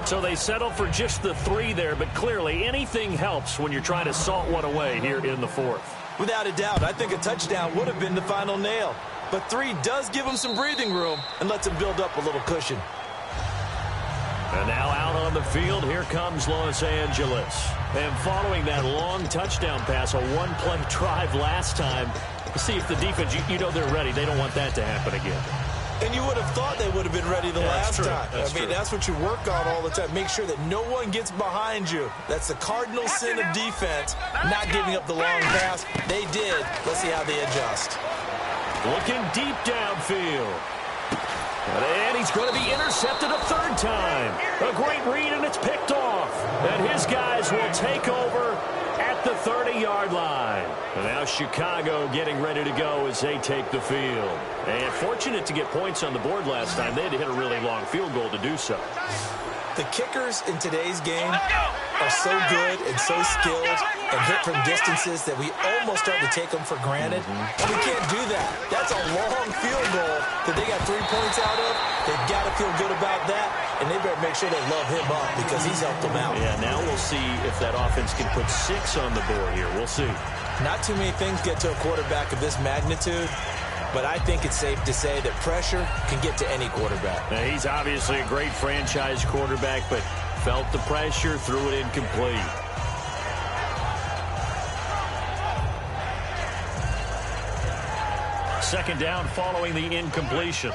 So they settle for just the 3 there, but clearly anything helps when you're trying to salt one away here in the 4th. Without a doubt, I think a touchdown would have been the final nail. But 3 does give them some breathing room and lets them build up a little cushion. And now out on the field, here comes Los Angeles. And following that long touchdown pass, a one-play drive last time, see if the defense, you know they're ready. They don't want that to happen again. And you would have thought they would have been ready the last time. That's what you work on all the time. Make sure that no one gets behind you. That's the cardinal sin of defense, not giving up the long pass. They did. Let's see how they adjust. Looking deep downfield. And he's going to be intercepted a 3rd time. A great read, and it's picked off. And his guys will take over at the 30-yard line. And now Chicago getting ready to go as they take the field. And fortunate to get points on the board last time. They had to hit a really long field goal to do so. The kickers in today's game are so good and so skilled and hit from distances that we almost start to take them for granted. And we can't do that. That's a long field goal that they got 3 points out of. They've got to feel good about that, and they better make sure they love him up because he's helped them out. Yeah, now we'll see if that offense can put 6 on the board here. We'll see. Not too many things get to a quarterback of this magnitude, but I think it's safe to say that pressure can get to any quarterback. Now, he's obviously a great franchise quarterback, but felt the pressure, threw it incomplete. Second down following the incompletion.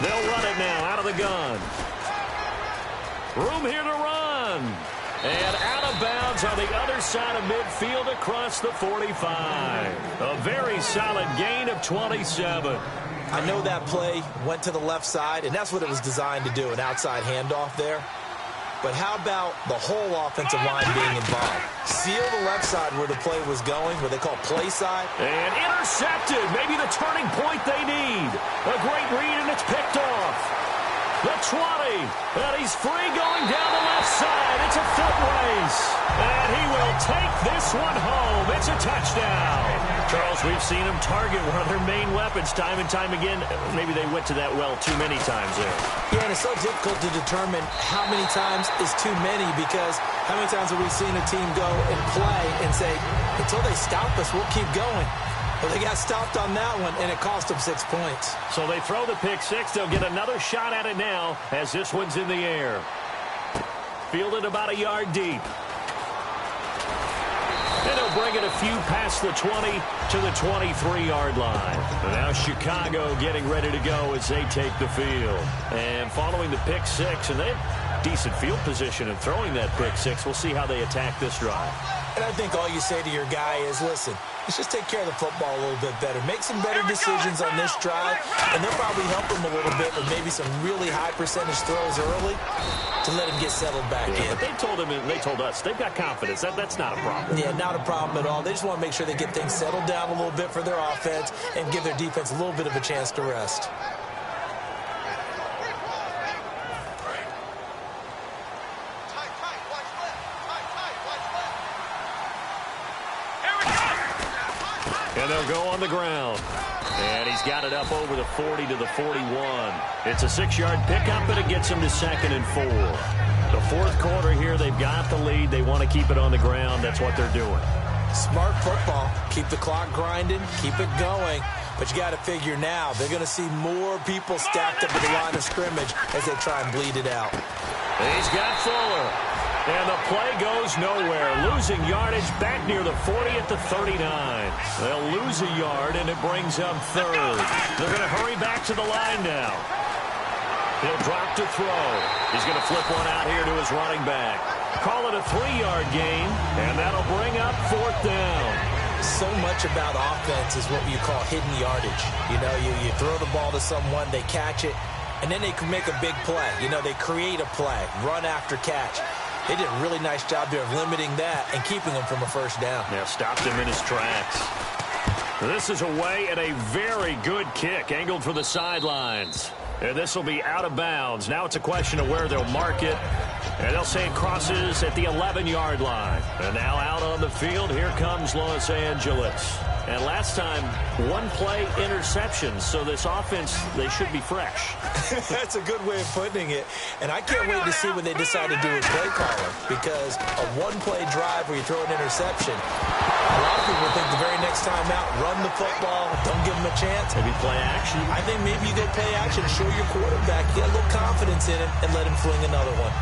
They'll run it now out of the gun. Room here to run. And out of bounds on the other side of midfield across the 45. A very solid gain of 27. I know that play went to the left side, and that's what it was designed to do, an outside handoff there. But how about the whole offensive line being involved? Seal the left side where the play was going, what they call play side. And intercepted. Maybe the turning point they need. A great read, and it's picked off. The 20, and he's free going down the left side. It's a foot race, and he will take this one home. It's a touchdown. Charles, we've seen him target one of their main weapons time and time again. Maybe they went to that well too many times there. Yeah, and it's so difficult to determine how many times is too many because how many times have we seen a team go and play and say, until they stop us, we'll keep going. Well, they got stopped on that one, and it cost them 6 points. So they throw the pick 6. They'll get another shot at it now as this one's in the air. Fielded about a yard deep. And they'll bring it a few past the 20 to the 23-yard line. And now Chicago getting ready to go as they take the field. And following the pick 6, and they have decent field position in throwing that pick 6. We'll see how they attack this drive. And I think all you say to your guy is, listen, let's just take care of the football a little bit better. Make some better decisions on this drive, and they'll probably help him a little bit with maybe some really high percentage throws early to let him get settled back in. But they told him, and they told us, they've got confidence. That's not a problem. Yeah, not a problem at all. They just want to make sure they get things settled down a little bit for their offense and give their defense a little bit of a chance to rest. And they'll go on the ground. And he's got it up over the 40 to the 41. It's a 6-yard pickup, but it gets him to 2nd and 4. The 4th quarter here, they've got the lead. They want to keep it on the ground. That's what they're doing. Smart football. Keep the clock grinding. Keep it going. But you got to figure now, they're going to see more people stacked up at the line of scrimmage as they try and bleed it out. He's got Fuller. And the play goes nowhere. Losing yardage back near the 40 at the 39. They'll lose a yard, and it brings up 3rd. They're going to hurry back to the line now. He'll drop to throw. He's going to flip one out here to his running back. Call it a 3-yard gain, and that'll bring up 4th down. So much about offense is what you call hidden yardage. You know, you throw the ball to someone, they catch it, and then they can make a big play. You know, they create a play, run after catch. They did a really nice job there of limiting that and keeping him from a 1st down. Yeah, stopped him in his tracks. This is away and a very good kick, angled for the sidelines. And this will be out of bounds. Now it's a question of where they'll mark it. And they'll say it crosses at the 11-yard line. And now out on the field, here comes Los Angeles. And last time, one-play interceptions. So this offense, they should be fresh. That's a good way of putting it. And I can't wait to see what they decide to do with play calling. Because a one-play drive where you throw an interception, a lot of people think the very next time out, run the football, don't give them a chance. Maybe play action. I think maybe you go play action, show your quarterback, get a little confidence in him, and let him fling another one.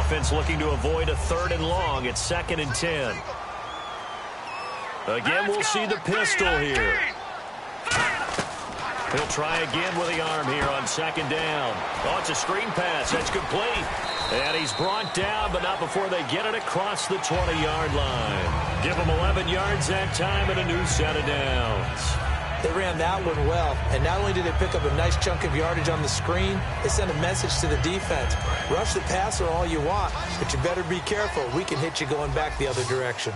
Offense looking to avoid a 3rd and long. It's 2nd and 10. Again, we'll see the pistol here. He'll try again with the arm here on 2nd down. Oh, it's a screen pass. That's complete. And he's brought down, but not before they get it across the 20-yard line. Give him 11 yards that time and a new set of downs. They ran that one well, and not only did they pick up a nice chunk of yardage on the screen, they sent a message to the defense. Rush the passer all you want, but you better be careful. We can hit you going back the other direction.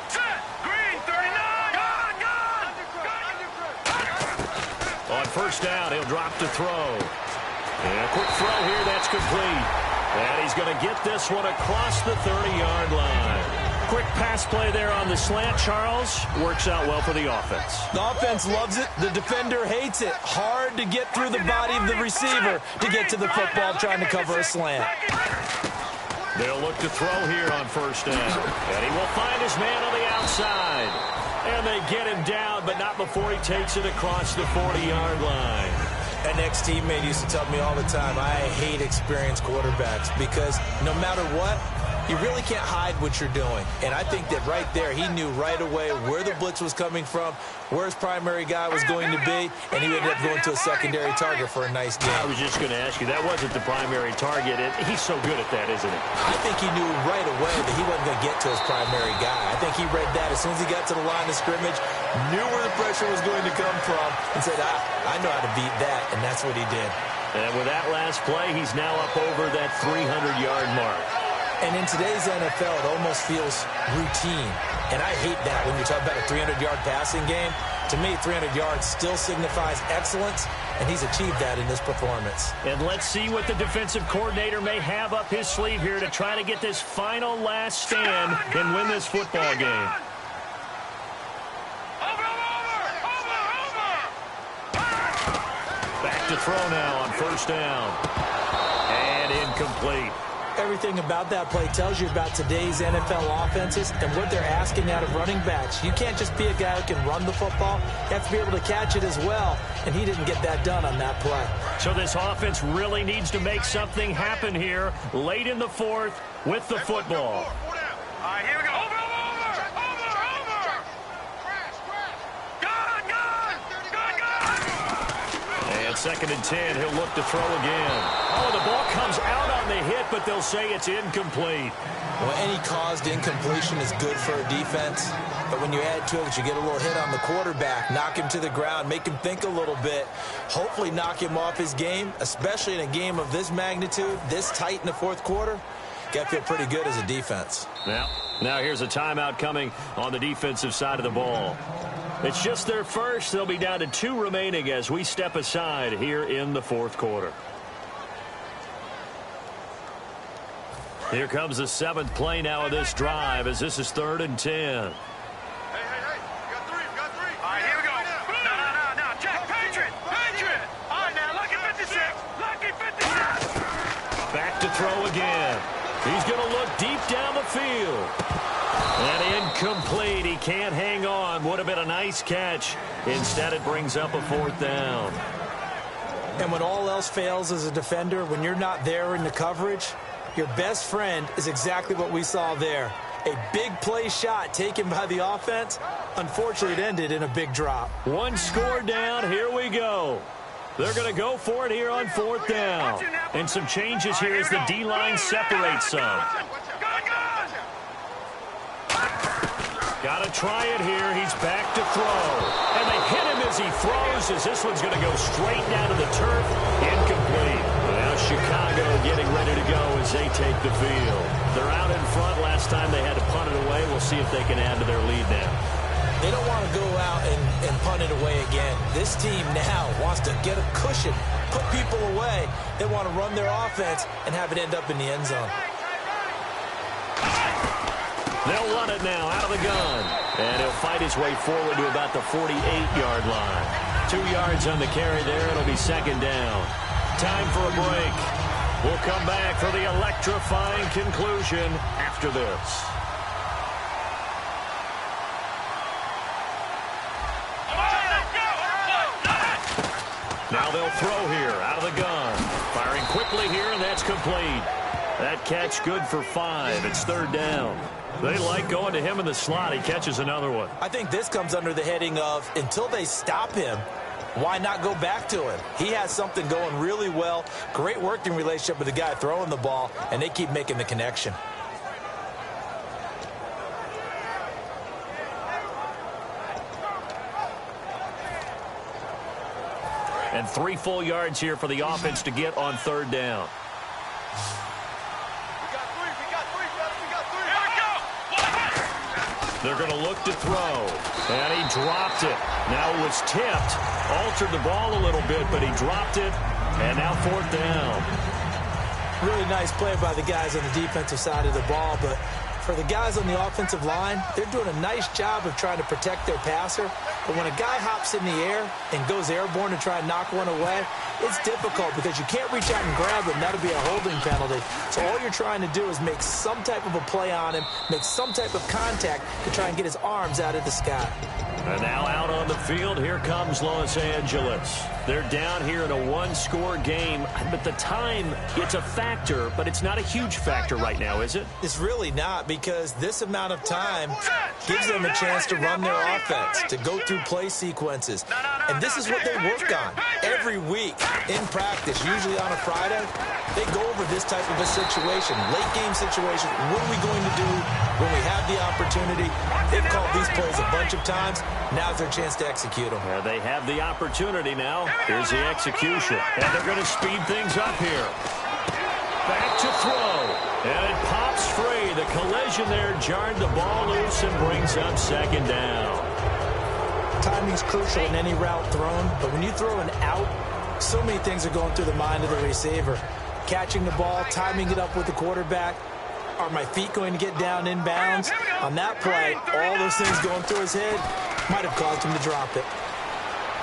Set. Green, 39. On 1st down, he'll drop to throw. And a quick throw here, that's complete. And he's going to get this one across the 30-yard line. Quick pass play there on the slant, Charles. Works out well for the offense. The offense loves it. The defender hates it. Hard to get through the body of the receiver to get to the football trying to cover a slant. They'll look to throw here on 1st down. And he will find his man on the outside. And they get him down, but not before he takes it across the 40-yard line. An ex-teammate used to tell me all the time, I hate experienced quarterbacks because no matter what, you really can't hide what you're doing. And I think that right there, he knew right away where the blitz was coming from, where his primary guy was going to be, and he ended up going to a secondary target for a nice game. I was just going to ask you, that wasn't the primary target. He's so good at that, isn't he? I think he knew right away that he wasn't going to get to his primary guy. I think he read that as soon as he got to the line of scrimmage, knew where the pressure was going to come from, and said, I know how to beat that, and that's what he did. And with that last play, he's now up over that 300-yard mark. And in today's NFL, it almost feels routine. And I hate that when you talk about a 300-yard passing game. To me, 300 yards still signifies excellence, and he's achieved that in this performance. And let's see what the defensive coordinator may have up his sleeve here to try to get this final last stand and win this football game. Back to throw now on 1st down. And incomplete. Everything about that play tells you about today's NFL offenses and what they're asking out of running backs. You can't just be a guy who can run the football. You have to be able to catch it as well, and he didn't get that done on that play. So this offense really needs to make something happen here late in the 4th with the football. All right, here we go. Over. And 2nd and 10, he'll look to throw again. Oh, the ball comes out on the hit, but they'll say it's incomplete. Well, any caused incompletion is good for a defense. But when you add to it, you get a little hit on the quarterback, knock him to the ground, make him think a little bit, hopefully knock him off his game, especially in a game of this magnitude, this tight in the 4th quarter. Got to feel pretty good as a defense. Now here's a timeout coming on the defensive side of the ball. It's just their first. They'll be down to 2 remaining as we step aside here in the 4th quarter. Here comes the 7th play now of this drive as this is 3rd and 10. Hey, you got 3. All right, here we go. No, check. Patriot. All right, now, lucky 56. Back to throw again. He's going to look deep down the field. And incomplete. He can't hang on. Would have been a nice catch. Instead, it brings up a 4th down. And when all else fails as a defender, when you're not there in the coverage, your best friend is exactly what we saw there. A big play shot taken by the offense. Unfortunately, it ended in a big drop. 1 score down. Here we go. They're going to go for it here on 4th down. And some changes here as the D-line separates some. Got to try it here. He's back to throw. And they hit him as he throws, as this one's going to go straight down to the turf. Incomplete. Now Chicago getting ready to go as they take the field. They're out in front. Last time they had to punt it away. We'll see if they can add to their lead now. They don't want to go out and punt it away again. This team now wants to get a cushion, put people away. They want to run their offense and have it end up in the end zone. They'll run it now out of the gun. And he'll fight his way forward to about the 48-yard line. 2 yards on the carry there. It'll be second down. Time for a break. We'll come back for the electrifying conclusion after this. Now they'll throw here out of the gun. Firing quickly here, and that's complete. That catch good for 5. It's third down. They like going to him in the slot. He catches another one. I think this comes under the heading of until they stop him, why not go back to him? He has something going really well. Great working relationship with the guy throwing the ball, and they keep making the connection. And 3 full yards here for the offense to get on third down. They're going to look to throw. And he dropped it. Now it was tipped. Altered the ball a little bit, but he dropped it. And now fourth down. Really nice play by the guys on the defensive side of the ball, but for the guys on the offensive line, they're doing a nice job of trying to protect their passer. But when a guy hops in the air and goes airborne to try and knock one away, it's difficult because you can't reach out and grab him. That'll be a holding penalty. So all you're trying to do is make some type of a play on him, make some type of contact to try and get his arms out of the sky. And now out on the field, here comes Los Angeles. They're down here in a one-score game. But the time, it's a factor, but it's not a huge factor right now, is it? It's really not, because this amount of time gives them a chance to run their offense, to go through play sequences. And this is what they work on every week in practice, usually on a Friday. They go over this type of a situation, late game situation. What are we going to do when we have the opportunity? They've called these plays a bunch of times. Now's their chance to execute them. Yeah, they have the opportunity now. Here's the execution. And they're going to speed things up here. Back to throw. And it pops free. The collision there jarred the ball loose and brings up second down. Timing's crucial in any route thrown, but when you throw an out, so many things are going through the mind of the receiver. Catching the ball, timing it up with the quarterback. Are my feet going to get down inbounds? On that play, all those things going through his head might have caused him to drop it.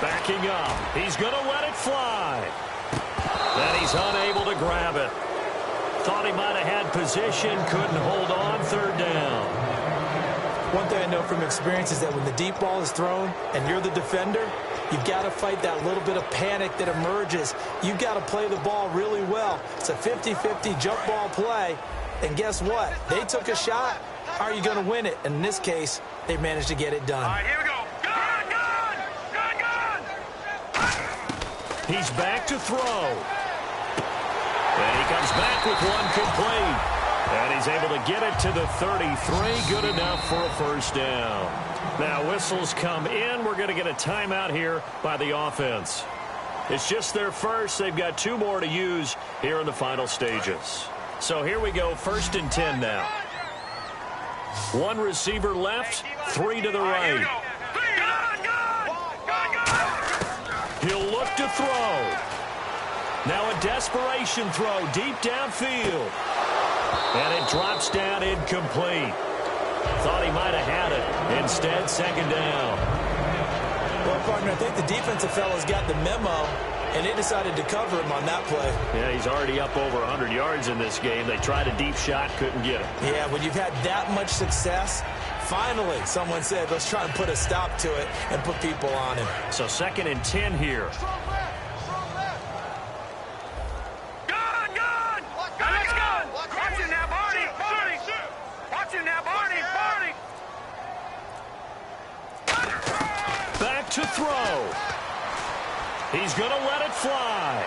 Backing up. He's going to let it fly. Then he's unable to grab it. Thought he might have had position, couldn't hold on, third down. One thing I know from experience is that when the deep ball is thrown and you're the defender, you've got to fight that little bit of panic that emerges. You've got to play the ball really well. It's a 50-50 jump ball play. And guess what? They took a shot. How are you going to win it? And in this case, they managed to get it done. All right, here we go. Gun, gun! Gun, gun! He's back to throw. And he comes back with one complete. And he's able to get it to the 33. Good enough for a first down. Now whistles come in. We're going to get a timeout here by the offense. It's just their first. They've got 2 more to use here in the final stages. So here we go, 1st and 10 now. 1 receiver left, 3 to the right. He'll look to throw. Now a desperation throw deep downfield. And it drops down incomplete. Thought he might have had it. Instead, second down. Well, partner, I think the defensive fellas got the memo, and they decided to cover him on that play. Yeah, he's already up over 100 yards in this game. They tried a deep shot, couldn't get it. Yeah, when you've had that much success, finally someone said, let's try and put a stop to it and put people on him. So 2nd and 10 here. Back to throw. He's going to let it fly.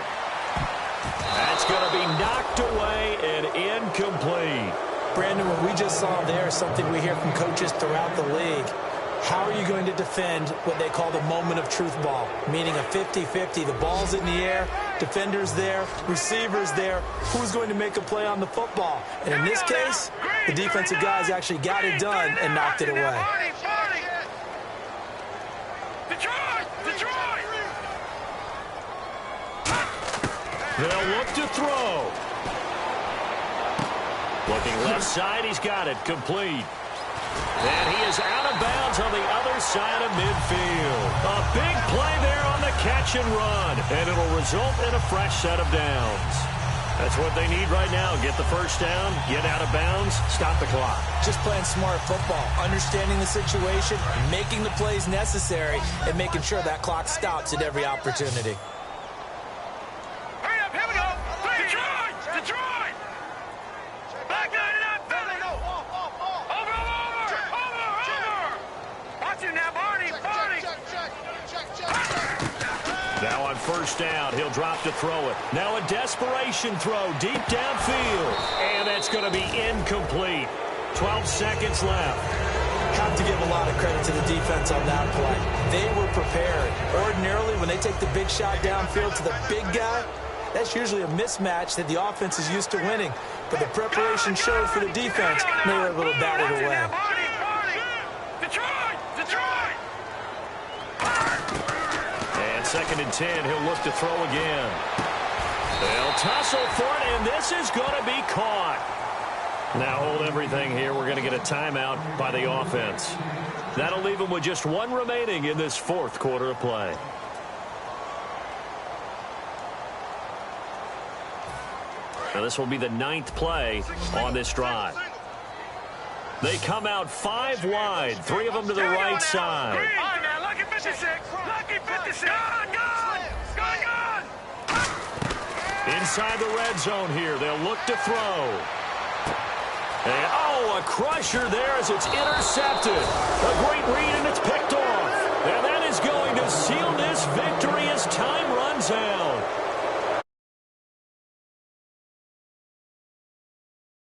That's going to be knocked away and incomplete. Brandon, what we just saw there is something we hear from coaches throughout the league. How are you going to defend what they call the moment of truth ball, meaning a 50-50? The ball's in the air, defender's there, receiver's there. Who's going to make a play on the football? And in this case, the defensive guys actually got it done and knocked it away. They'll look to throw. Looking left side, he's got it, complete. And he is out of bounds on the other side of midfield. A big play there on the catch and run, and it'll result in a fresh set of downs. That's what they need right now. Get the first down, get out of bounds, stop the clock. Just playing smart football, understanding the situation, making the plays necessary, and making sure that clock stops at every opportunity. Hurry up, here we go. Detroit! Detroit! Back line it up, Philly! Over! Watch it now, Barney! Now on first down, he'll drop to throw it. Now a desperation throw deep downfield. And that's going to be incomplete. 12 seconds left. Have to give a lot of credit to the defense on that play. They were prepared. Ordinarily, when they take the big shot downfield to the big guy, that's usually a mismatch that the offense is used to winning. But the preparation showed for the defense, and they were able to bat it away. And 2nd and 10, he'll look to throw again. They'll tussle for it, and this is going to be caught. Now hold everything here. We're going to get a timeout by the offense. That'll leave them with just one remaining in this 4th quarter of play. Now this will be the 9th play on this drive. They come out 5 wide, 3 of them to the right side. Lucky 56! Lucky 56! Gone! Inside the red zone here, they'll look to throw. And, a crusher there as it's intercepted. A great read